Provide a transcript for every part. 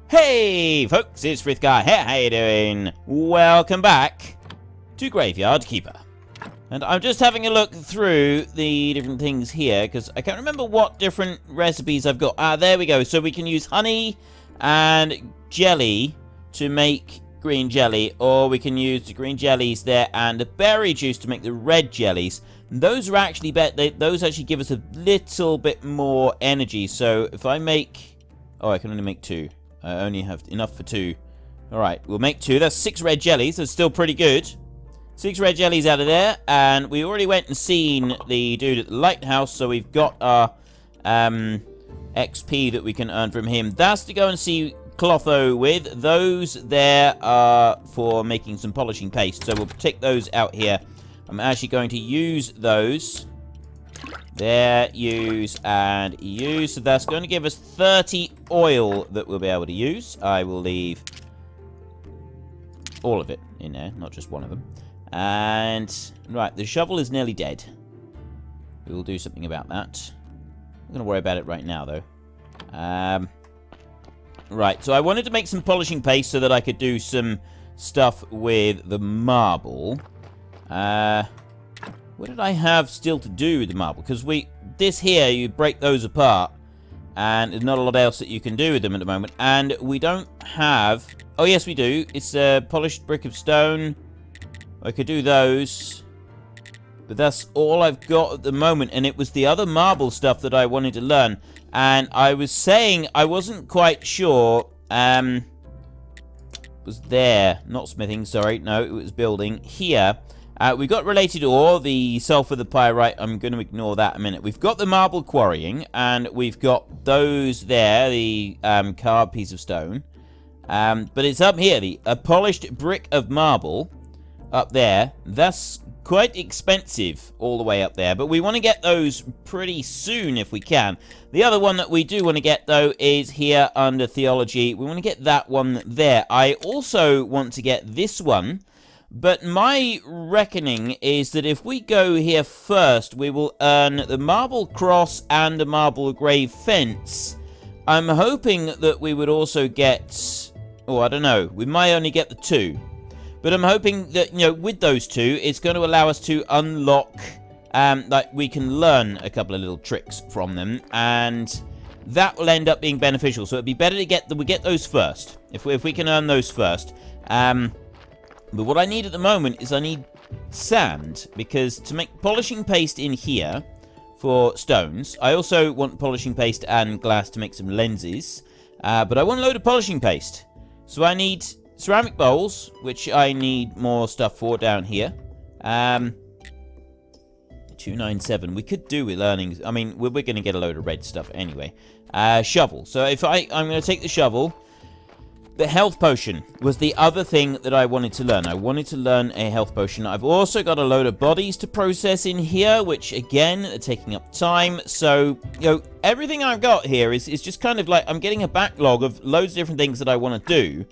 Hey folks, it's Frithgar here, how you doing? Welcome back to Graveyard Keeper. And I'm just having a look through the different things here, because I can't remember what different recipes I've got. Ah, there we go. So we can use honey and jelly to make green jelly, or we can use the green jellies there and the berry juice to make the red jellies. And those are actually those actually give us a little bit more energy. So if I make... Oh, I can only make 2. I only have enough for 2. Alright, we'll make 2. That's 6 red jellies. That's still pretty good. 6 red jellies out of there. And we already went and seen the dude at the lighthouse, so we've got our XP that we can earn from him. That's to go and see Clotho with. Those there are for making some polishing paste, so we'll take those out here. I'm actually going to use those. There, use, and use. So that's going to give us 30 oil that we'll be able to use. I will leave all of it in there, not just one of them. And, right, the shovel is nearly dead. We will do something about that. I'm not going to worry about it right now, though. Right, so I wanted to make some polishing paste so that I could do some stuff with the marble. What did I have still to do with the marble? Because this here, you break those apart, and there's not a lot else that you can do with them at the moment. And we don't have... Oh, yes, we do. It's a polished brick of stone. I could do those. But that's all I've got at the moment. And it was the other marble stuff that I wanted to learn. And I was saying I wasn't quite sure... was there. Not smithing, sorry. No, it was building. Here... we got related ore, the sulfur, the pyrite. I'm going to ignore that a minute. We've got the marble quarrying, and we've got those there, the carved piece of stone. But it's up here, a polished brick of marble up there. That's quite expensive all the way up there, but we want to get those pretty soon if we can. The other one that we do want to get, though, is here under theology. We want to get that one there. I also want to get this one. But my reckoning is that if we go here first, we will earn the marble cross and the marble grave fence. I'm hoping that we would also get... Oh, I don't know. We might only get the 2. But I'm hoping that, you know, with those 2, it's going to allow us to unlock... like, we can learn a couple of little tricks from them. And that will end up being beneficial. So it'd be better to we get those first. If we can earn those first. But what I need at the moment is I need sand, because to make polishing paste in here for stones, I also want polishing paste and glass to make some lenses, but I want a load of polishing paste. So I need ceramic bowls, which I need more stuff for down here. 297, we could do with learning, I mean, we're going to get a load of red stuff anyway. Shovel, so if I'm going to take the shovel. The health potion was the other thing that I wanted to learn. I wanted to learn a health potion. I've also got a load of bodies to process in here, which, again, are taking up time. So, you know, everything I've got here is just kind of like I'm getting a backlog of loads of different things that I want to do.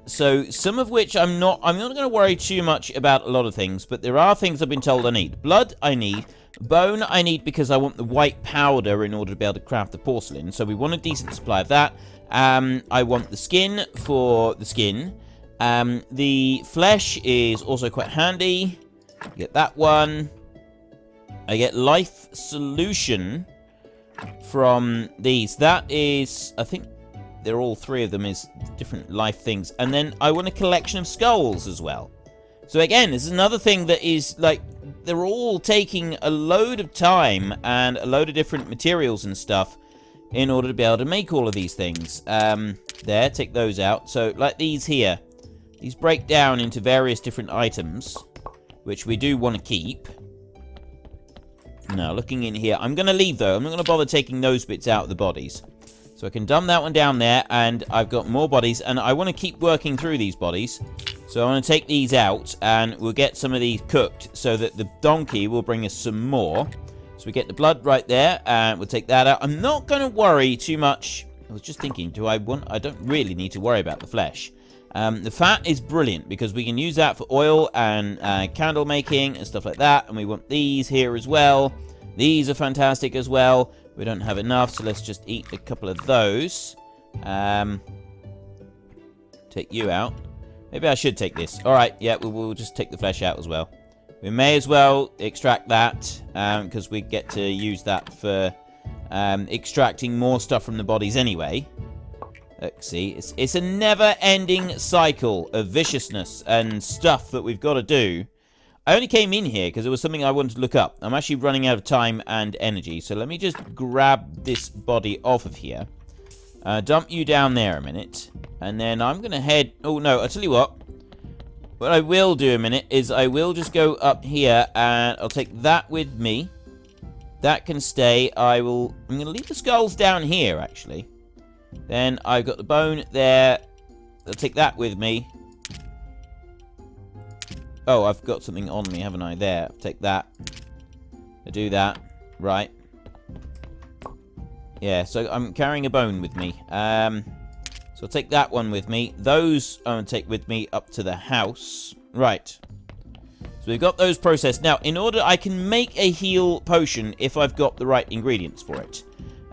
So, some of which I'm not going to worry too much about a lot of things, but there are things I've been told I need. Blood, I need. Bone, I need because I want the white powder in order to be able to craft the porcelain. So, we want a decent supply of that. I want the skin for the skin. The flesh is also quite handy. Get that one. I get life solution from these. That is, I think they're all 3 of them is different life things. And then I want a collection of skulls as well. So again, this is another thing that is like, they're all taking a load of time and a load of different materials and stuff in order to be able to make all of these things. There, take those out. So, like these here. These break down into various different items, which we do want to keep. Now, looking in here, I'm going to leave, though. I'm not going to bother taking those bits out of the bodies. So I can dump that one down there, and I've got more bodies, and I want to keep working through these bodies. So I want to take these out, and we'll get some of these cooked, so that the donkey will bring us some more. So we get the blood right there, and we'll take that out. I'm not going to worry too much. I was just thinking, I don't really need to worry about the flesh. The fat is brilliant, because we can use that for oil and candle making and stuff like that. And we want these here as well. These are fantastic as well. We don't have enough, so let's just eat a couple of those. Take you out. Maybe I should take this. Alright, yeah, we'll just take the flesh out as well. We may as well extract that, because we get to use that for extracting more stuff from the bodies anyway. Let's see. It's a never-ending cycle of viciousness and stuff that we've got to do. I only came in here because it was something I wanted to look up. I'm actually running out of time and energy, so let me just grab this body off of here. Dump you down there a minute. And then I'm going to head... Oh, no, I'll tell you what. What I will do a minute is I will just go up here and I'll take that with me. That can stay. I'm going to leave the skulls down here, actually. Then I've got the bone there. I'll take that with me. Oh, I've got something on me, haven't I? There. I'll take that. I do that. Right. Yeah, so I'm carrying a bone with me. So I'll take that one with me. Those I'm going to take with me up to the house. Right. So we've got those processed. Now, in order, I can make a heal potion if I've got the right ingredients for it.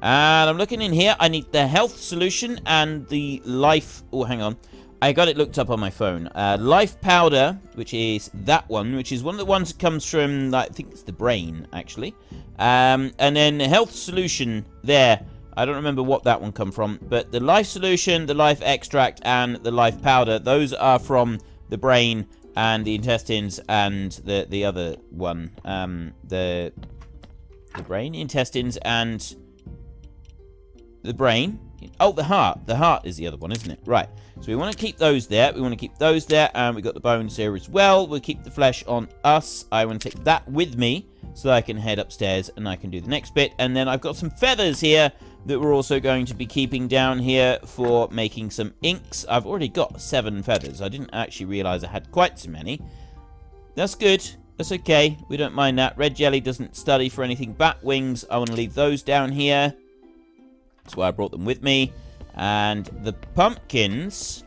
And I'm looking in here. I need the health solution and the life... Oh, hang on. I got it looked up on my phone. Life powder, which is that one, which is one of the ones that comes from, I think it's the brain, actually. And then the health solution there. I don't remember what that one come from. But the life solution, the life extract, and the life powder, those are from the brain and the intestines and the other one. The brain, intestines, and the brain. Oh, the heart. The heart is the other one, isn't it? Right. So we want to keep those there. We want to keep those there. And we've got the bones here as well. We'll keep the flesh on us. I want to take that with me so that I can head upstairs and I can do the next bit. And then I've got some feathers here that we're also going to be keeping down here for making some inks. I've already got 7 feathers. I didn't actually realize I had quite so many. That's good. That's okay. We don't mind that. Red jelly doesn't study for anything. Bat wings, I want to leave those down here. That's why I brought them with me. And the pumpkins...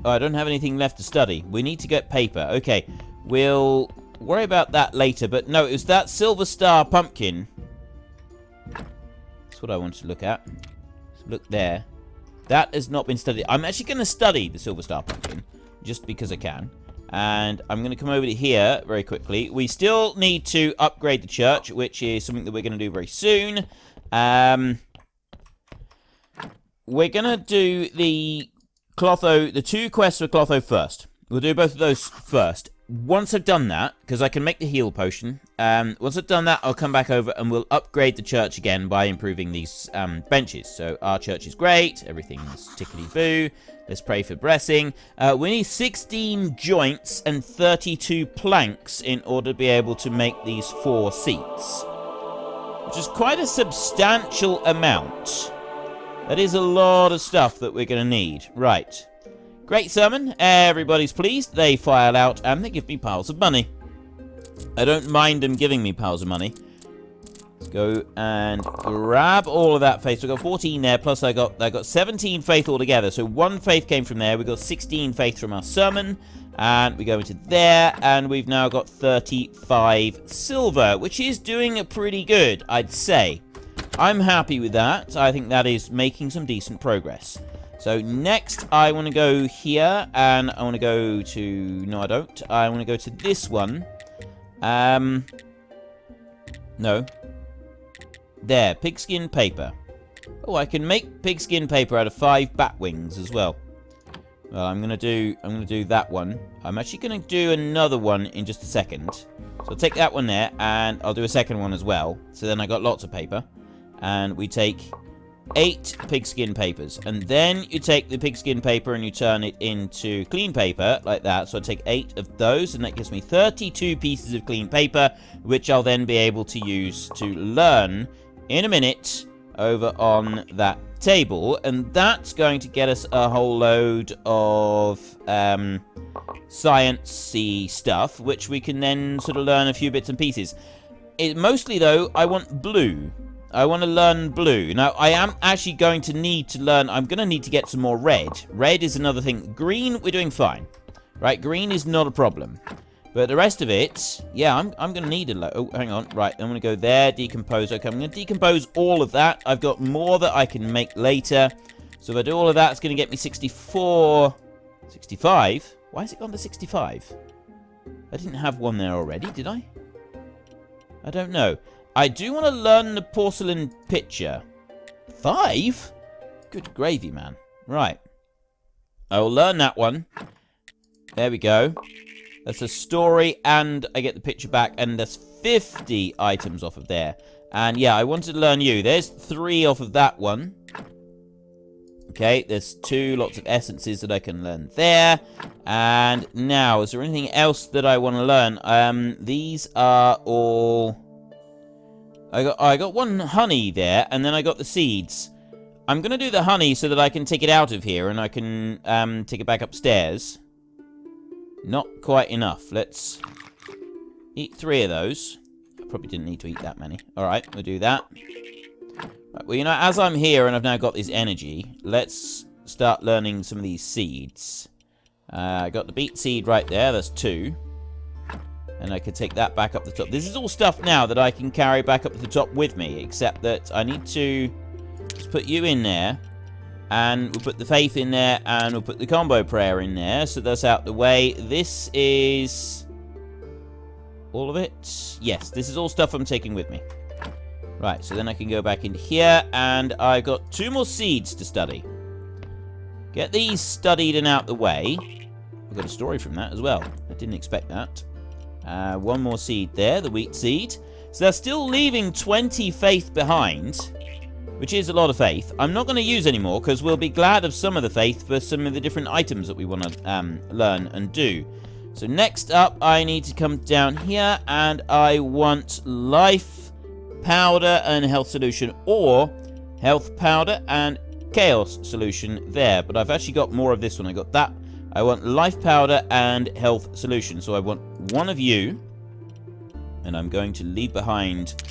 Oh, I don't have anything left to study. We need to get paper. Okay, we'll worry about that later. But no, it was that silver star pumpkin. That's what I wanted to look at. So look there. That has not been studied. I'm actually going to study the silver star pumpkin. Just because I can. And I'm going to come over to here very quickly. We still need to upgrade the church, which is something that we're going to do very soon. We're going to do the Clotho, the 2 quests for Clotho first. We'll do both of those first. Once I've done that, because I can make the heal potion, once I've done that, I'll come back over and we'll upgrade the church again by improving these benches. So our church is great. Everything's tickety-boo. Let's pray for blessing. We need 16 joints and 32 planks in order to be able to make these 4 seats. Which is quite a substantial amount. That is a lot of stuff that we're going to need. Right. Great sermon. Everybody's pleased. They file out and they give me piles of money. I don't mind them giving me piles of money. Let's go and grab all of that faith. So I got 14 there, plus I got 17 faith altogether. So 1 faith came from there. We got 16 faith from our sermon. And we go into there, and we've now got 35 silver, which is doing pretty good, I'd say. I'm happy with that. I think that is making some decent progress. So next, I want to go here, and I want to go to... No, I don't. I want to go to this one. No. There, pigskin paper. Oh, I can make pigskin paper out of 5 bat wings as well. Well, I'm gonna do that one. I'm actually gonna do another one in just a second. So I'll take that one there, and I'll do a second one as well. So then I got lots of paper. And we take 8 pigskin papers. And then you take the pigskin paper and you turn it into clean paper, like that. So I take 8 of those, and that gives me 32 pieces of clean paper, which I'll then be able to use to learn in a minute over on that table, and that's going to get us a whole load of science-y stuff, which we can then sort of learn a few bits and pieces. Mostly, though, I want blue. I want to learn blue. Now, I am actually going to need to learn... I'm going to need to get some more red. Red is another thing. Green, we're doing fine. Right, green is not a problem. But the rest of it, yeah, I'm going to need a lot. Oh, hang on. Right, I'm going to go there, decompose. Okay, I'm going to decompose all of that. I've got more that I can make later. So if I do all of that, it's going to get me 64... 65? Why has it gone to 65? I didn't have one there already, did I? I don't know. I do want to learn the porcelain pitcher. 5? Good gravy, man. Right. I will learn that one. There we go. That's a story, and I get the picture back, and there's 50 items off of there. And yeah, I wanted to learn you. There's 3 off of that one. Okay, there's 2 lots of essences that I can learn there. And now, is there anything else that I want to learn? These are all... I got 1 honey there, and then I got the seeds. I'm going to do the honey so that I can take it out of here, and I can take it back upstairs. Not quite enough. Let's eat 3 of those. I probably didn't need to eat that many. Alright, we'll do that. Right, well, you know, as I'm here and I've now got this energy, let's start learning some of these seeds. I got the beet seed right there. That's 2. And I can take that back up the top. This is all stuff now that I can carry back up to the top with me, except that I need to just put you in there. And we'll put the faith in there, and we'll put the combo prayer in there, so that's out the way. This is... all of it? Yes, this is all stuff I'm taking with me. Right, so then I can go back in here, and I've got 2 more seeds to study. Get these studied and out the way. I've got a story from that as well. I didn't expect that. 1 more seed there, the wheat seed. So they're still leaving 20 faith behind, which is a lot of faith. I'm not going to use anymore, because we'll be glad of some of the faith for some of the different items that we want to learn and do. So next up, I need to come down here, and I want life powder and health solution, or health powder and chaos solution there. But I've actually got more of this one. I got that. I want life powder and health solution. So I want 1 of you, and I'm going to leave behind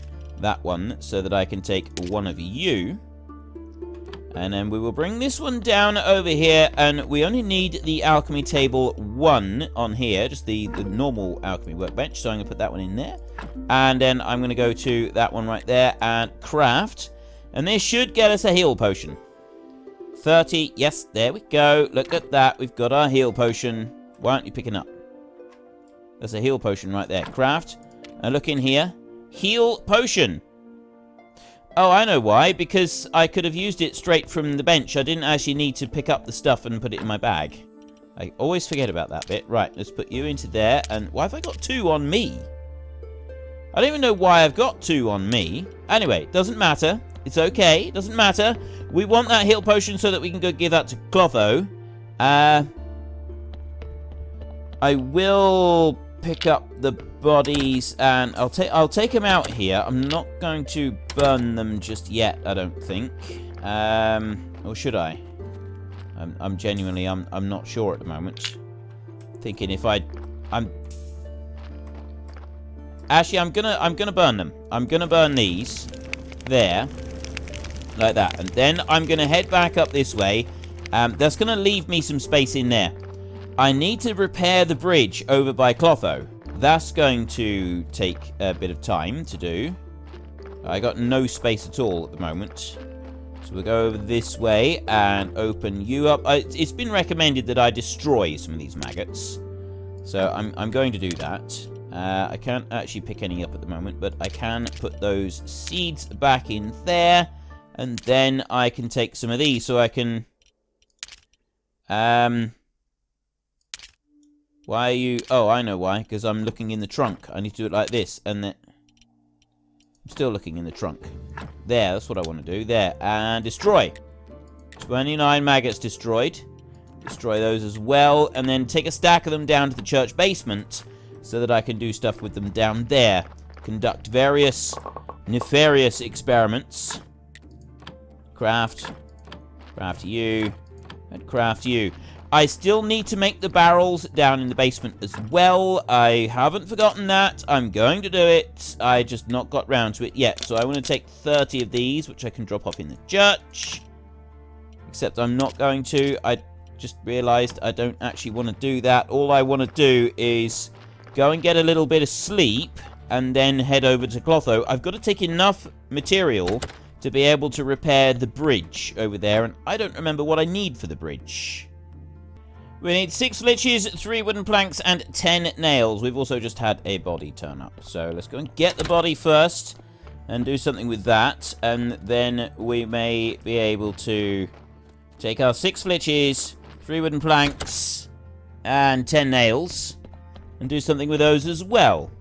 that one so that I can take 1 of you. And then we will bring this one down over here, and we only need the alchemy table 1 on here, just the normal alchemy workbench. So I'm going to put that one in there. And then I'm going to go to that one right there and craft. And this should get us a heal potion. 30. Yes, there we go. Look at that. We've got our heal potion. Why aren't you picking up? There's a heal potion right there. Craft. And look in here. Heal potion. Oh, I know why. Because I could have used it straight from the bench. I didn't actually need to pick up the stuff and put it in my bag. I always forget about that bit. Right, let's put you into there. And why have I got 2 on me? I don't even know why I've got 2 on me. Anyway, doesn't matter. It's okay. It doesn't matter. We want that heal potion so that we can go give that to Clotho. I will pick up the bodies, and I'll take them out here. I'm not going to burn them just yet, I don't think. Or should I? I'm genuinely I'm not sure at the moment. Thinking if actually I'm gonna burn them. I'm gonna burn these there, like that, and then I'm gonna head back up this way. That's gonna leave me some space in there. I need to repair the bridge over by Clotho. That's going to take a bit of time to do. I got no space at all at the moment. So we'll go over this way and open you up. It's been recommended that I destroy some of these maggots. So I'm going to do that. I can't actually pick any up at the moment, but I can put those seeds back in there. And then I can take some of these so I can... Why are you... Oh, I know why. Because I'm looking in the trunk. I need to do it like this. And then... I'm still looking in the trunk. There, that's what I want to do. There. And destroy. 29 maggots destroyed. Destroy those as well. And then take a stack of them down to the church basement so that I can do stuff with them down there. Conduct various nefarious experiments. Craft. Craft you. And craft you. I still need to make the barrels down in the basement as well. I haven't forgotten that. I'm going to do it. I just not got round to it yet. So I want to take 30 of these, which I can drop off in the church. Except I'm not going to. I just realised I don't actually want to do that. All I want to do is go and get a little bit of sleep and then head over to Clotho. I've got to take enough material to be able to repair the bridge over there, and I don't remember what I need for the bridge. We need 6 flitches, 3 wooden planks, and 10 nails. We've also just had a body turn up. So let's go and get the body first and do something with that. And then we may be able to take our 6 flitches, 3 wooden planks, and 10 nails and do something with those as well.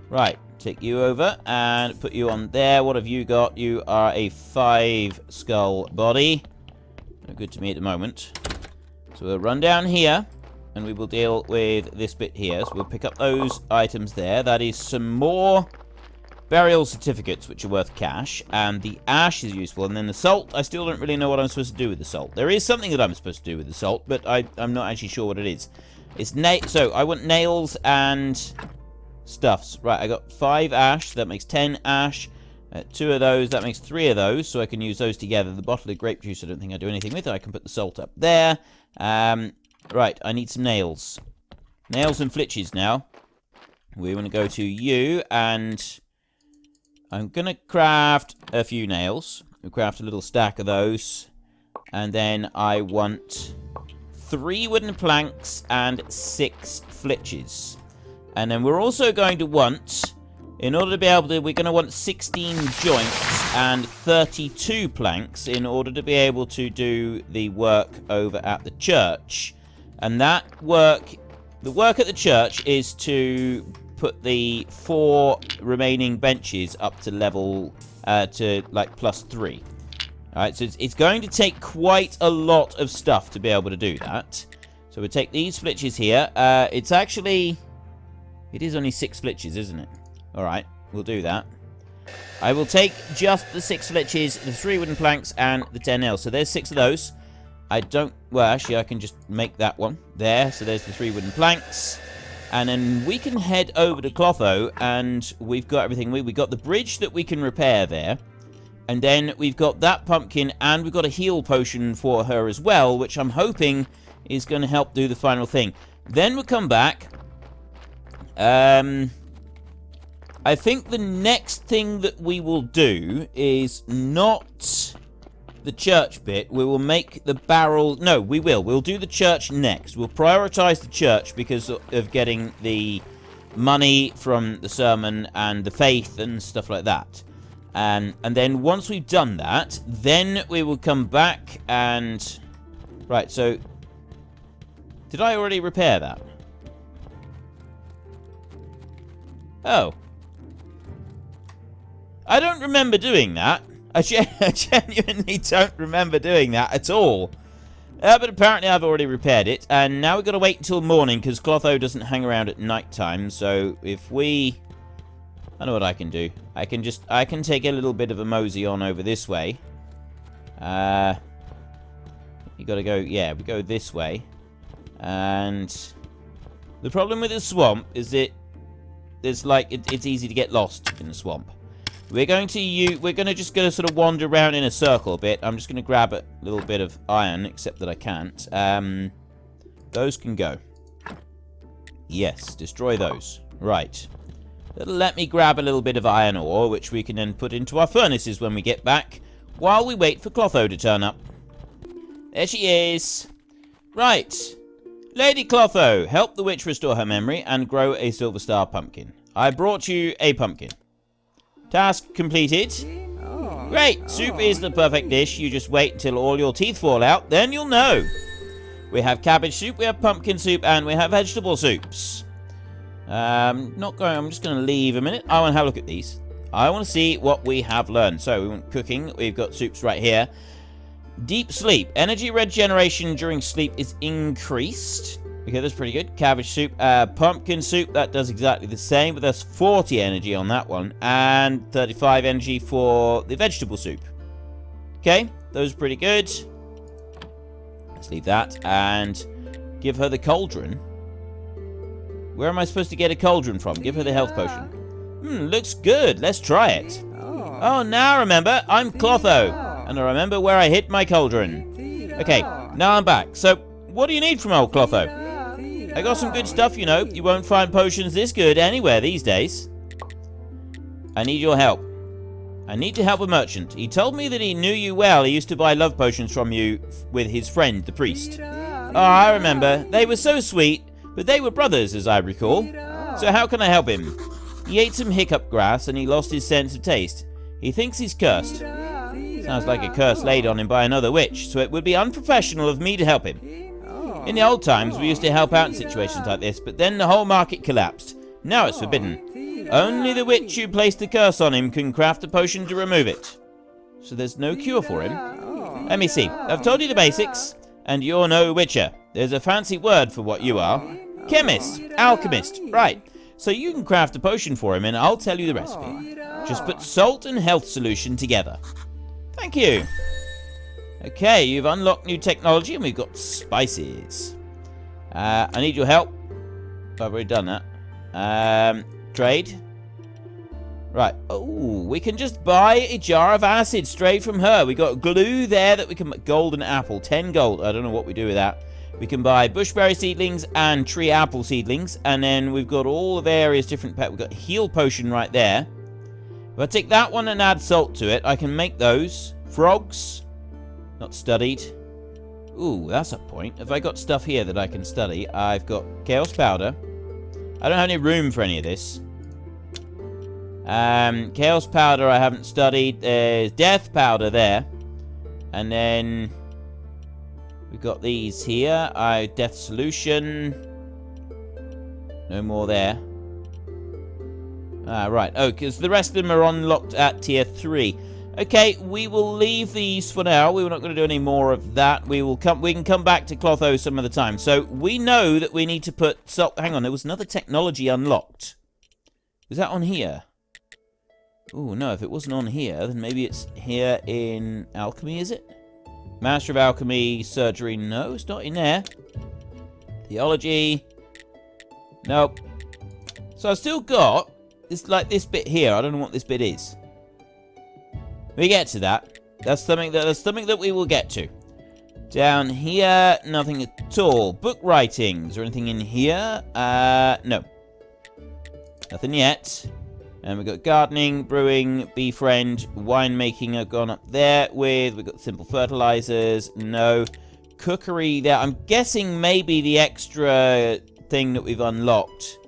Right, take you over and put you on there. What have you got? You are a 5 skull body. No good to me at the moment. So we'll run down here, and we will deal with this bit here. So we'll pick up those items there. That is some more burial certificates, which are worth cash. And the ash is useful. And then the salt, I still don't really know what I'm supposed to do with the salt. There is something that I'm supposed to do with the salt, but I'm not actually sure what it is. It's so I want nails and stuffs. Right, I got 5 ash. So that makes 10 ash. 2 of those, that makes 3 of those, so I can use those together. The bottle of grape juice, I don't think I do anything with it. I can put the salt up there. Right, I need some nails. Nails and flitches now. We want to go to you, and I'm going to craft a few nails. We'll craft a little stack of those. And then I want 3 wooden planks and 6 flitches. And then we're also going to want... In order to be able to, we're going to want 16 joints and 32 planks in order to be able to do the work over at the church. And that work, the work at the church is to put the 4 remaining benches up to level, to like +3. Alright, so it's going to take quite a lot of stuff to be able to do that. So we'll take these flitches here. It's actually, it is only 6 flitches, isn't it? Alright, we'll do that. I will take just the 6 flitches, the 3 wooden planks, and the 10 nails. So there's 6 of those. I don't... Well, actually, I can just make that one there. So there's the 3 wooden planks. And then we can head over to Clotho, and we've got everything. We've got the bridge that we can repair there. And then we've got that pumpkin, and we've got a heal potion for her as well, which I'm hoping is going to help do the final thing. Then we'll come back. I think the next thing that we will do is not the church bit. We will make the barrel... No, we will. We'll do the church next. We'll prioritize the church because of getting the money from the sermon and the faith and stuff like that. And then once we've done that, then we will come back and... Right, so... Did I already repair that? Oh. I don't remember doing that. I genuinely don't remember doing that at all. But apparently I've already repaired it. And now we've got to wait until morning because Clotho doesn't hang around at night time. So if we... I know what I can do. I can take a little bit of a mosey on over this way. You got to go... Yeah, we go this way. And the problem with the swamp is that there's like... It's easy to get lost in the swamp. We're going to just go sort of wander around in a circle a bit. I'm just going to grab a little bit of iron, except that I can't. Those can go. Yes, destroy those. Right. That'll let me grab a little bit of iron ore, which we can then put into our furnaces when we get back, while we wait for Clotho to turn up. There she is. Right. Lady Clotho, help the witch restore her memory and grow a silver star pumpkin. I brought you a pumpkin. Task completed. Great! Soup is the perfect dish. You just wait until all your teeth fall out, then you'll know. We have cabbage soup, we have pumpkin soup, and we have vegetable soups. I'm just going to leave a minute. I want to have a look at these. I want to see what we have learned. So, we want cooking. We've got soups right here. Deep sleep. Energy regeneration during sleep is increased. Okay, that's pretty good. Cabbage soup. Pumpkin soup, that does exactly the same, but that's 40 energy on that one. And 35 energy for the vegetable soup. Okay, those are pretty good. Let's leave that and give her the cauldron. Where am I supposed to get a cauldron from? Give her the health potion. Looks good. Let's try it. Oh, now I remember. I'm Clotho. And I remember where I hid my cauldron. Okay, now I'm back. So, what do you need from old Clotho? I got some good stuff, you know. You won't find potions this good anywhere these days. I need your help. I need to help a merchant. He told me that he knew you well. He used to buy love potions from you with his friend, the priest. Oh, I remember. They were so sweet, but they were brothers, as I recall. So how can I help him? He ate some hiccup grass and he lost his sense of taste. He thinks he's cursed. Sounds like a curse laid on him by another witch, so it would be unprofessional of me to help him. In the old times, we used to help out in situations like this, but then the whole market collapsed. Now it's forbidden. Only the witch who placed the curse on him can craft a potion to remove it. So there's no cure for him? Let me see. I've told you the basics, and you're no witcher. There's a fancy word for what you are. Chemist. Alchemist. Right. So you can craft a potion for him, and I'll tell you the recipe. Just put salt and health solution together. Thank you. Okay, you've unlocked new technology, and we've got spices. I need your help. I've already done that. Trade. Right. Oh, we can just buy a jar of acid straight from her. We got glue there that we can... Golden apple. 10 gold. I don't know what we do with that. We can buy bushberry seedlings and tree apple seedlings. And then we've got all the various different... We've got heal potion right there. If I take that one and add salt to it, I can make those. Frogs. Not studied. Ooh, that's a point. Have I got stuff here that I can study? I've got chaos powder. I don't have any room for any of this. Chaos powder I haven't studied. There's death powder there. And then we've got these here. Death solution. No more there. Right. Oh, because the rest of them are unlocked at tier 3. Okay, we will leave these for now. We're not going to do any more of that. We can come back to Clotho some other time. So we know that we need to put salt. Hang on, there was another technology unlocked. Was that on here? Oh no, if it wasn't on here, then maybe it's here in Alchemy, is it? Master of Alchemy, surgery. No, it's not in there. Theology. Nope. So I've still got this bit here. I don't know what this bit is. We get to that. That's something that we will get to. Down here, nothing at all. Book writing. Is there anything in here? No. Nothing yet. And we've got gardening, brewing, befriend, winemaking have gone up there with. We've got simple fertilizers. No. Cookery there. I'm guessing maybe the extra thing that we've unlocked.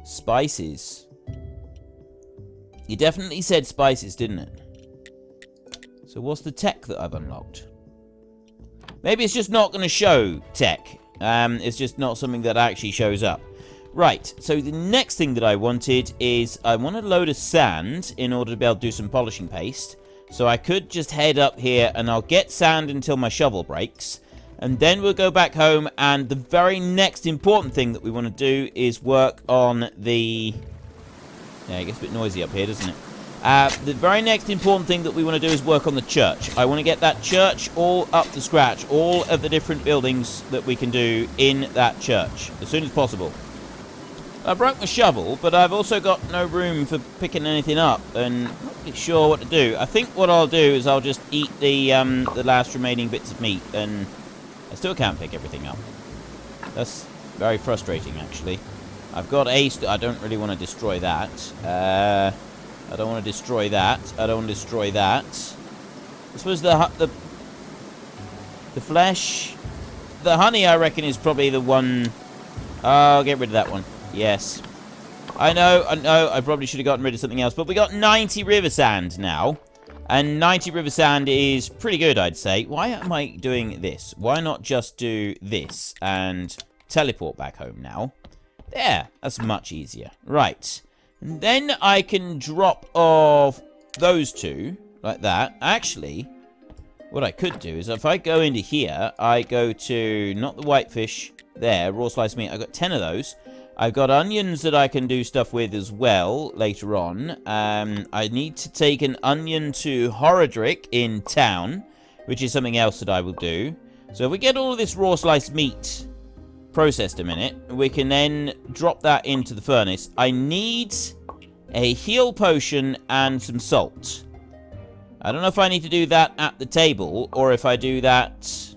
Spices. You definitely said spices, didn't it? So what's the tech that I've unlocked? Maybe it's just not going to show tech. It's just not something that actually shows up. Right, so the next thing that I wanted is I want a load of sand in order to be able to do some polishing paste. So I could just head up here and I'll get sand until my shovel breaks. And then we'll go back home and the very next important thing that we want to do is work on the... Yeah, it gets a bit noisy up here, doesn't it? The very next important thing that we want to do is work on the church. I want to get that church all up to scratch. All of the different buildings that we can do in that church as soon as possible. I broke my shovel, but I've also got no room for picking anything up, and I'm not really sure what to do. I think what I'll do is I'll just eat the last remaining bits of meat, and I still can't pick everything up. That's very frustrating, actually. I've got I don't really want to destroy that. I don't want to destroy that. I don't want to destroy that. I suppose the flesh, the honey, I reckon, is probably the one. I'll get rid of that one. Yes. I know, I probably should have gotten rid of something else, but we got 90 river sand now. And 90 river sand is pretty good, I'd say. Why am I doing this? Why not just do this and teleport back home now? There, that's much easier. Right. And then I can drop off those two, like that. Actually, what I could do is if I go into here, I go to, not the whitefish, there, raw sliced meat. I've got 10 of those. I've got onions that I can do stuff with as well later on. I need to take an onion to Horodric in town, which is something else that I will do. So if we get all of this raw sliced meat processed a minute, we can then drop that into the furnace. I need a heal potion and some salt. I don't know if I need to do that at the table or if I do that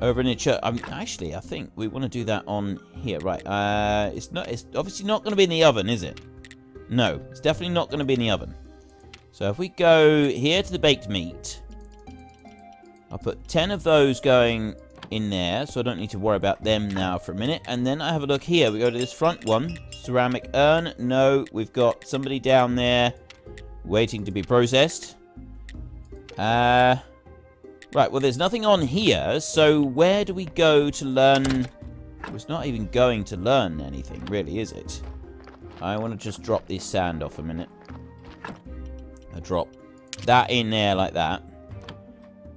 over in the church. Actually, I think we want to do that on here. Right. It's obviously not going to be in the oven, is it? No, it's definitely not going to be in the oven. So if we go here to the baked meat, I'll put 10 of those going in there, so I don't need to worry about them now for a minute. And then I have a look here. We go to this front one. Ceramic urn. No, we've got somebody down there waiting to be processed. Right, well, there's nothing on here, so where do we go to learn? It's not even going to learn anything, really, is it? I want to just drop this sand off a minute. I drop that in there like that.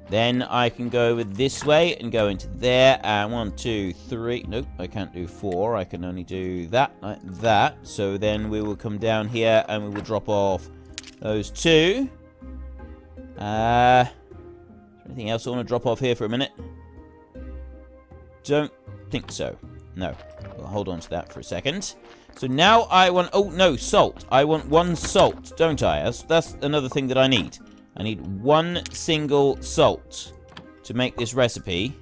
Then I can go over this way and go into there. And 1, 2, 3. Nope, I can't do 4. I can only do that like that. So then we will come down here and we will drop off those 2. Is there anything else I want to drop off here for a minute? Don't think so. No. We'll hold on to that for a second. So now I want... Oh, no, salt. I want 1 salt, don't I? That's another thing that I need. I need 1 single salt to make this recipe.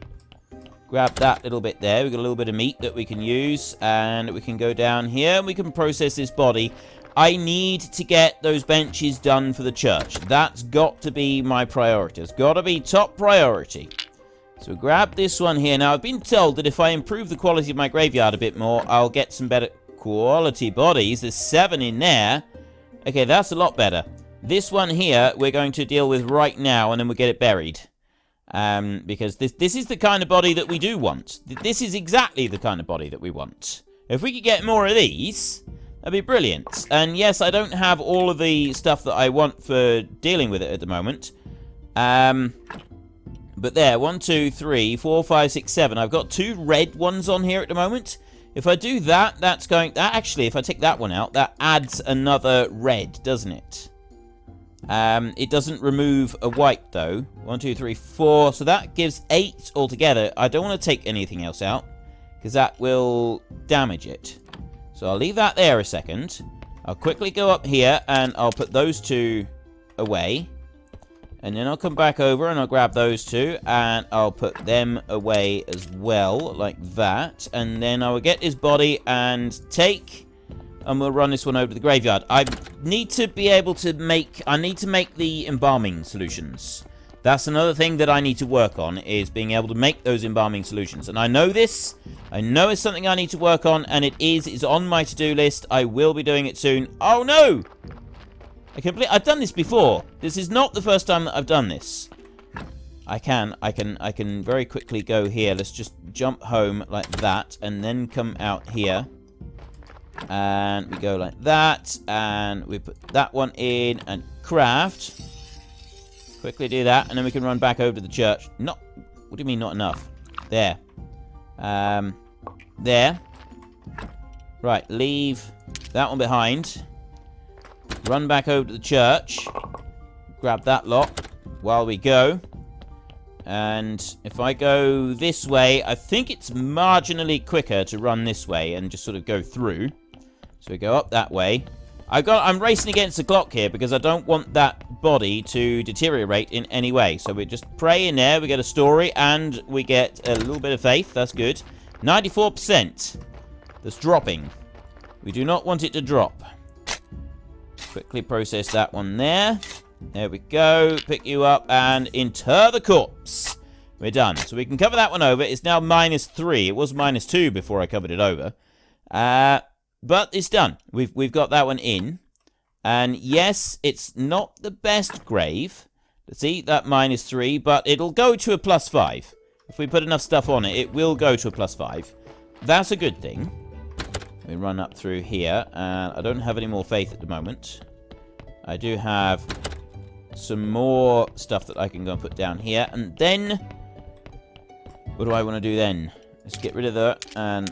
Grab that little bit there. We've got a little bit of meat that we can use. And we can go down here and we can process this body. I need to get those benches done for the church. That's got to be my priority. It's got to be top priority. So grab this one here. Now, I've been told that if I improve the quality of my graveyard a bit more, I'll get some better quality bodies. There's 7 in there. Okay, that's a lot better. This one here, we're going to deal with right now, and then we'll get it buried. Because this is the kind of body that we do want. This is exactly the kind of body that we want. If we could get more of these, that'd be brilliant. And yes, I don't have all of the stuff that I want for dealing with it at the moment. But there, 1, 2, 3, 4, 5, 6, 7. I've got 2 red ones on here at the moment. If I do that, that's going... Actually, if I take that one out, that adds another red, doesn't it? It doesn't remove a white, though. 1, 2, 3, 4. So that gives 8 altogether. I don't want to take anything else out, because that will damage it. So I'll leave that there a second. I'll quickly go up here, and I'll put those 2 away. And then I'll come back over, and I'll grab those 2, and I'll put them away as well, like that. And then I will get his body and take... And we'll run this one over to the graveyard. I need to be able to make... I need to make the embalming solutions. That's another thing that I need to work on, is being able to make those embalming solutions. And I know this. I know it's something I need to work on, and it is on my to-do list. I will be doing it soon. Oh, no! I've done this before. This is not the first time that I've done this. I can very quickly go here. Let's just jump home like that, and then come out here. And we go like that, and we put that one in and craft. Quickly do that, and then we can run back over to the church. What do you mean not enough? There. There. Right, leave that one behind. Run back over to the church. Grab that lot while we go. And if I go this way, I think it's marginally quicker to run this way and just sort of go through. So we go up that way. I'm racing against the clock here because I don't want that body to deteriorate in any way. So we just pray in there, we get a story, and we get a little bit of faith. That's good. 94%. That's dropping. We do not want it to drop. Quickly process that one there. There we go. Pick you up and inter the corpse. We're done. So we can cover that one over. It's now -3. It was -2 before I covered it over. But it's done. We've got that one in. And yes, it's not the best grave. Let's see, that -3, but it'll go to a +5. If we put enough stuff on it, it will go to a +5. That's a good thing. We run up through here, and I don't have any more faith at the moment. I do have some more stuff that I can go and put down here, and then what do I want to do then? Let's get rid of that, and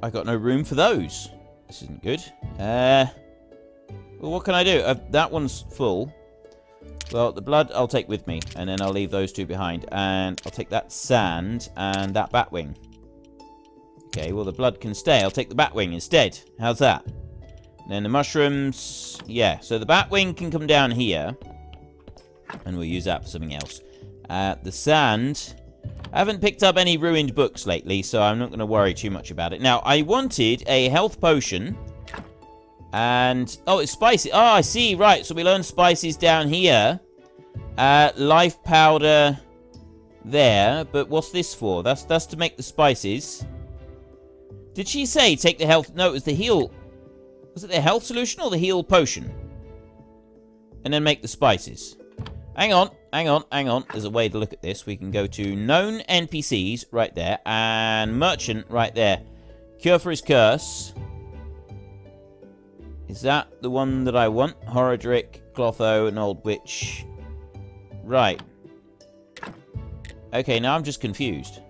I got no room for those. This isn't good. Well, what can I do? That one's full. Well, the blood I'll take with me, and then I'll leave those 2 behind, and I'll take that sand and that batwing. Okay, well, the blood can stay. I'll take the batwing instead. How's that? And then the mushrooms. Yeah, so the batwing can come down here. And we'll use that for something else. The sand. I haven't picked up any ruined books lately, so I'm not going to worry too much about it. Now, I wanted a health potion And, oh, it's spicy. Oh, I see. Right, so we learned spices down here. Life powder there. But what's this for? That's to make the spices. Did she say take the health? No, it was the heal. Was it the health solution or the heal potion? And then make the spices. Hang on. There's a way to look at this. We can go to known NPCs right there. And merchant right there. Cure for his curse. Is that the one that I want? Horodric, Clotho, and Old Witch. Right. Okay, now I'm just confused.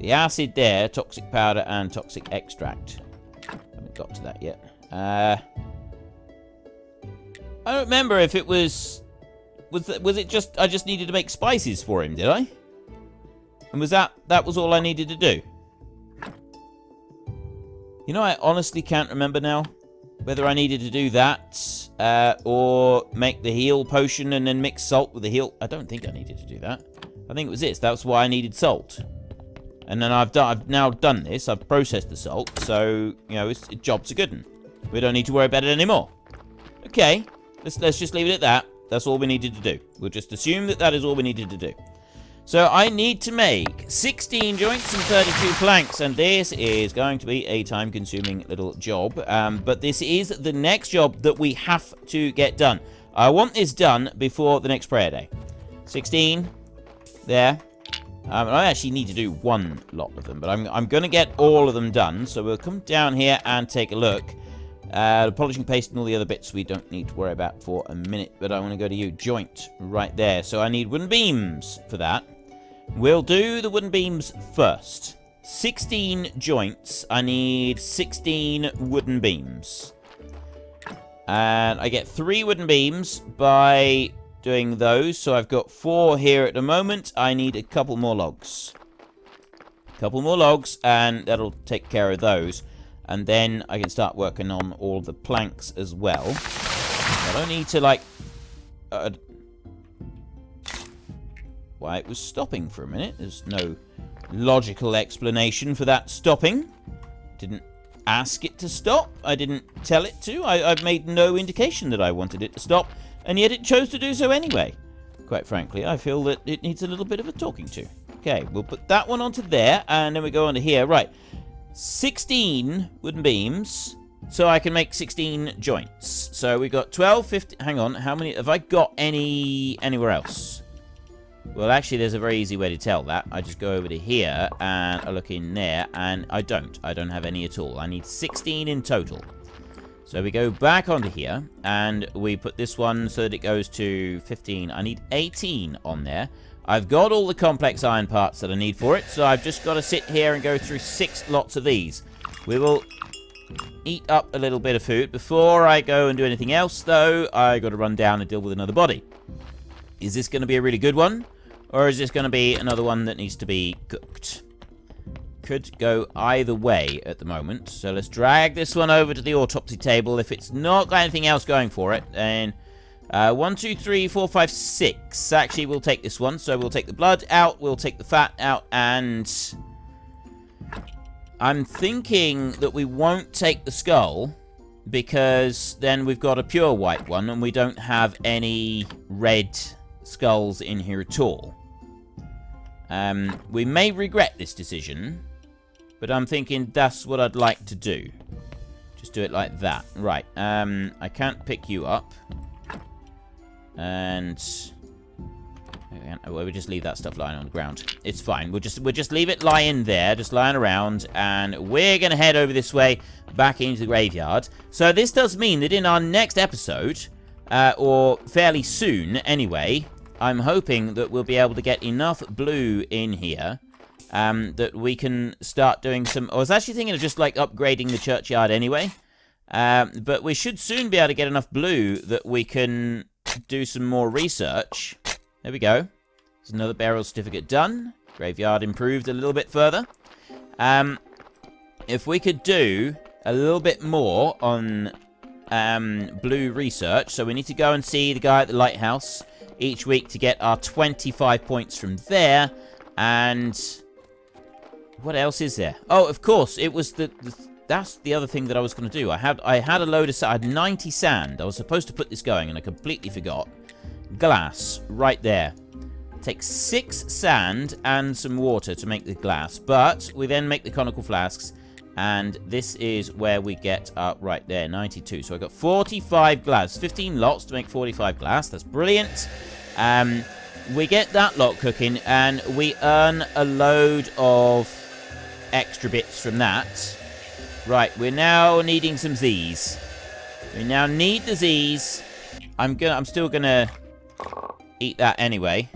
The acid there, toxic powder, and toxic extract. Haven't got to that yet. I don't remember if it was... Was it just... I just needed to make spices for him, did I? And was that was all I needed to do? You know, I honestly can't remember now whether I needed to do that or make the heal potion and then mix salt with the heal. I don't think I needed to do that. I think it was this. That's why I needed salt. And then I've now done this. I've processed the salt, so you know, job's a good one. We don't need to worry about it anymore. Okay, let's just leave it at that. That's all we needed to do. We'll just assume that is all we needed to do. So I need to make 16 joints and 32 planks, and this is going to be a time-consuming little job. But this is the next job that we have to get done. I want this done before the next prayer day. 16 there. I actually need to do one lot of them, but I'm going to get all of them done. So we'll come down here and take a look. The polishing paste and all the other bits we don't need to worry about for a minute. But I want to go to you. Joint right there. So I need wooden beams for that. We'll do the wooden beams first. 16 joints. I need 16 wooden beams. And I get 3 wooden beams by... doing those, so I've got 4 here at the moment. I need a couple more logs. And that'll take care of those. And then I can start working on all the planks as well. I don't need to, like... why it was stopping for a minute. There's no logical explanation for that stopping. Didn't ask it to stop. I didn't tell it to. I've made no indication that I wanted it to stop. And yet it chose to do so anyway. Quite frankly, I feel that it needs a little bit of a talking to. Okay, we'll put that one onto there, and then we go onto here. Right, 16 wooden beams, so I can make 16 joints. So we got 12, 15... Hang on, how many... Have I got anywhere else? Well, actually, there's a very easy way to tell that. I just go over to here, and I look in there, and I don't. I don't have any at all. I need 16 in total. So we go back onto here, and we put this one so that it goes to 15. I need 18 on there. I've got all the complex iron parts that I need for it, so I've just got to sit here and go through 6 lots of these. We will eat up a little bit of food. Before I go and do anything else, though, I got to run down and deal with another body. Is this going to be a really good one, or is this going to be another one that needs to be cooked? Could go either way at the moment. So let's drag this one over to the autopsy table. If it's not got anything else going for it, then 1, 2, 3, 4, 5, 6. Actually, we'll take this one. So we'll take the blood out, we'll take the fat out, and I'm thinking that we won't take the skull because then we've got a pure white one and we don't have any red skulls in here at all. We may regret this decision, but I'm thinking that's what I'd like to do. Just do it like that. Right, I can't pick you up. And... we'll just leave that stuff lying on the ground. It's fine. We'll just leave it lying there, just lying around, and we're going to head over this way, back into the graveyard. So this does mean that in our next episode, or fairly soon anyway, I'm hoping that we'll be able to get enough blue in here that we can start doing some... I was actually thinking of just, like, upgrading the churchyard anyway. But we should soon be able to get enough blue that we can do some more research. There we go. There's another burial certificate done. Graveyard improved a little bit further. If we could do a little bit more on blue research. So we need to go and see the guy at the lighthouse each week to get our 25 points from there. And what else is there? Oh, of course, it was the that's the other thing that I was going to do. I had a load of... I had 90 sand. I was supposed to put this going, and I completely forgot. Glass, right there. Takes 6 sand and some water to make the glass. But we then make the conical flasks. And this is where we get up right there, 92. So I got 45 glass. 15 lots to make 45 glass. That's brilliant. We get that lot cooking, and we earn a load of extra bits from that. Right, we're now needing some Z's. We now need the Z's. I'm still gonna eat that anyway,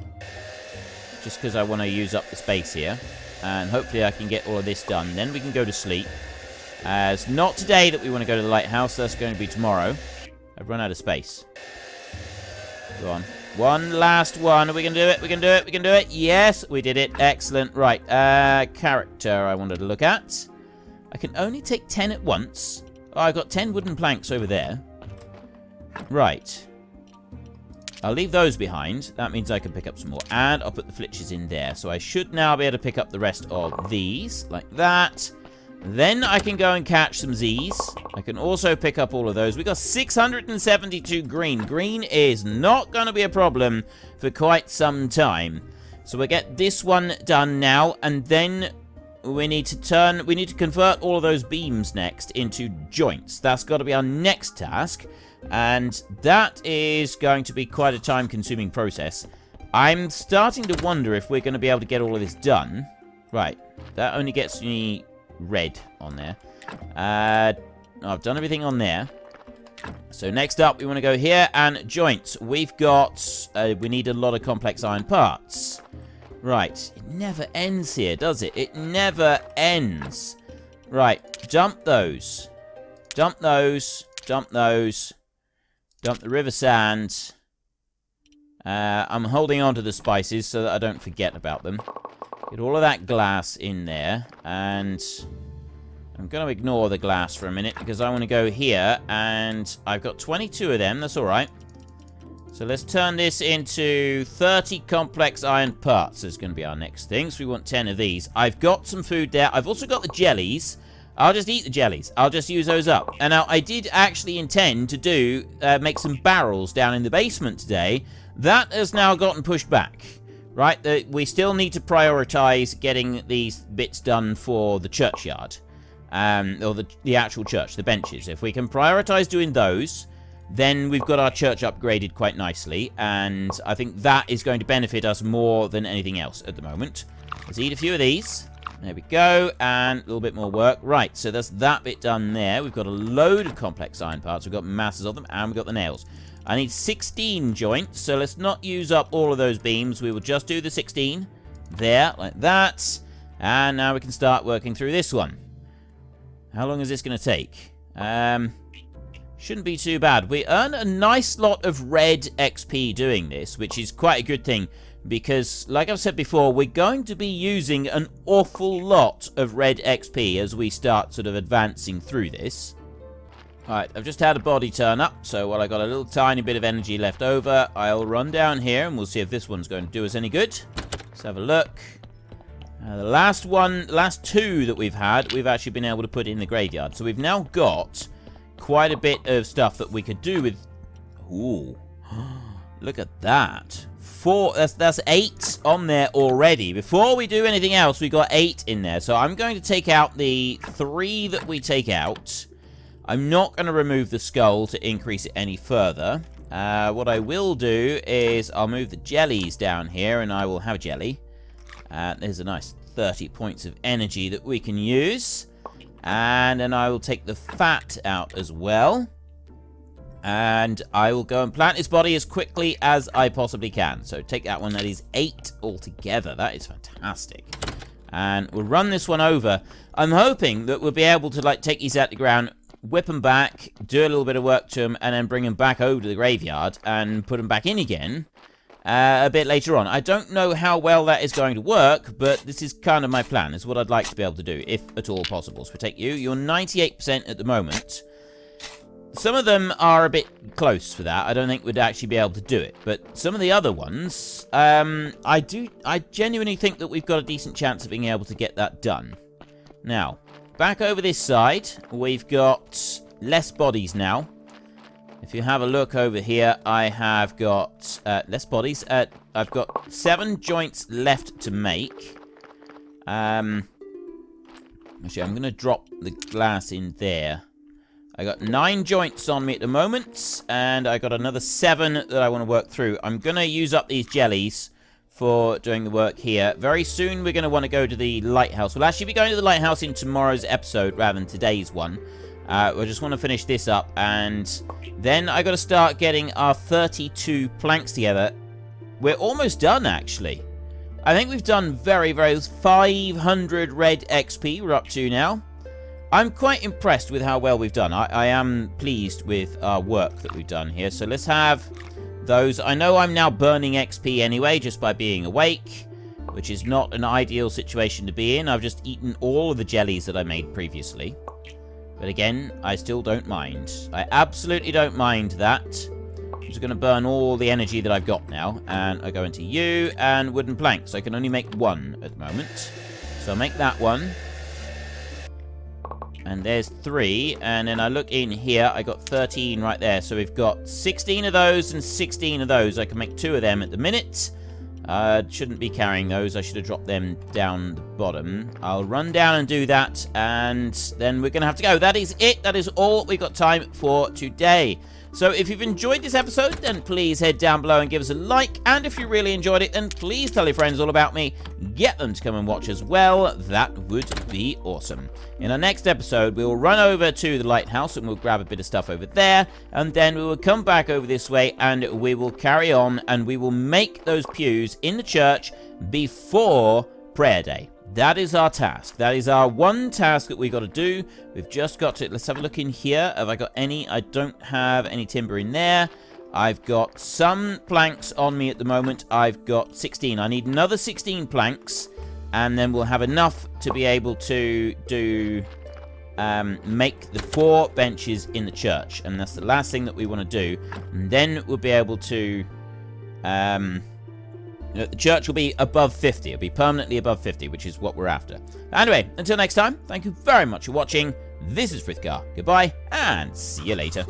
just because I want to use up the space here, and hopefully I can get all of this done. Then we can go to sleep. It's not today that we want to go to the lighthouse. That's going to be tomorrow. I've run out of space. Go on. One last one. Are we going to do it? We can do it. We can do it. Yes, we did it. Excellent. Right. Character I wanted to look at. I can only take 10 at once. Oh, I've got 10 wooden planks over there. Right. I'll leave those behind. That means I can pick up some more. And I'll put the flitches in there. So I should now be able to pick up the rest of these. Like that. Then I can go and catch some Z's. I can also pick up all of those. We got 672 green. Green is not going to be a problem for quite some time. So we'll get this one done now. And then we need to convert all of those beams next into joints. That's got to be our next task. And that is going to be quite a time-consuming process. I'm starting to wonder if we're going to be able to get all of this done. Right. That only gets me red on there. I've done everything on there. So next up, we want to go here and joints. We've got... we need a lot of complex iron parts. Right. It never ends here, does it? It never ends. Right. Dump those. Dump those. Dump those. Dump the river sand. I'm holding on to the spices so that I don't forget about them. Get all of that glass in there. And I'm going to ignore the glass for a minute because I want to go here. And I've got 22 of them. That's all right. So let's turn this into 30 complex iron parts. That's going to be our next thing. So we want 10 of these. I've got some food there. I've also got the jellies. I'll just eat the jellies. I'll just use those up. And now I did actually intend to make some barrels down in the basement today. That has now gotten pushed back. Right? We still need to prioritize getting these bits done for the churchyard. Or the actual church, the benches. If we can prioritize doing those, then we've got our church upgraded quite nicely. And I think that is going to benefit us more than anything else at the moment. Let's eat a few of these. There we go, and a little bit more work. Right, so that's that bit done there. We've got a load of complex iron parts. We've got masses of them, and we've got the nails. I need 16 joints, so let's not use up all of those beams. We will just do the 16 there, like that. And now we can start working through this one. How long is this going to take? Shouldn't be too bad. We earn a nice lot of red XP doing this, which is quite a good thing. Because, like I've said before, we're going to be using an awful lot of red XP as we start sort of advancing through this. Alright, I've just had a body turn up, so while I got a little tiny bit of energy left over, I'll run down here and we'll see if this one's going to do us any good. Let's have a look. The last two that we've had, we've actually been able to put in the graveyard. So we've now got quite a bit of stuff that we could do with... Ooh, look at that. That's 8 on there already. Before we do anything else, we got 8 in there. So I'm going to take out the 3 that we take out. I'm not going to remove the skull to increase it any further. What I will do is I'll move the jellies down here, and I will have a jelly. There's a nice 30 points of energy that we can use. And then I will take the fat out as well. And I will go and plant his body as quickly as I possibly can. So take that one. That is 8 altogether. That is fantastic. And we'll run this one over. I'm hoping that we'll be able to take these out the ground, whip them back, do a little bit of work to them, and then bring them back over to the graveyard and put them back in again a bit later on. I don't know how well that is going to work, but this is kind of my plan. It's what I'd like to be able to do, if at all possible. So we take you. You're 98% at the moment. Some of them are a bit close for that. I don't think we'd actually be able to do it. But some of the other ones, I genuinely think that we've got a decent chance of being able to get that done. Now, back over this side, we've got less bodies now. If you have a look over here, I have got less bodies. I've got 7 joints left to make. Actually, I'm going to drop the glass in there. I got 9 joints on me at the moment, and I got another 7 that I want to work through. I'm going to use up these jellies for doing the work here. Very soon, we're going to want to go to the lighthouse. We'll actually be going to the lighthouse in tomorrow's episode rather than today's one. We just want to finish this up, and then I got to start getting our 32 planks together. We're almost done, actually. I think we've done very, very... 500 red XP we're up to now. I'm quite impressed with how well we've done. I am pleased with our work that we've done here. So let's have those. I know I'm now burning XP anyway, just by being awake, which is not an ideal situation to be in. I've just eaten all of the jellies that I made previously. But again, I still don't mind. I absolutely don't mind that. I'm just going to burn all the energy that I've got now. And I go into you and wooden planks. I can only make 1 at the moment. So I'll make that one. And there's 3. And then I look in here. I got 13 right there. So we've got 16 of those and 16 of those. I can make 2 of them at the minute. Shouldn't be carrying those. I should have dropped them down the bottom. I'll run down and do that, and then we're going to have to go. That is it. That is all we've got time for today. So if you've enjoyed this episode, then please head down below and give us a like. And if you really enjoyed it, then please tell your friends all about me. Get them to come and watch as well. That would be awesome. In our next episode, we will run over to the lighthouse and we'll grab a bit of stuff over there. And then we will come back over this way and we will carry on and we will make those pews in the church before prayer day. That is our task. That is our one task that we've got to do. We've just got to... Let's have a look in here. Have I got any? I don't have any timber in there. I've got some planks on me at the moment. I've got 16. I need another 16 planks. And then we'll have enough to be able to do... make the 4 benches in the church. And that's the last thing that we want to do. And then we'll be able to... the church will be above 50. It'll be permanently above 50, which is what we're after. Anyway, until next time, thank you very much for watching. This is Frithgar. Goodbye, and see you later.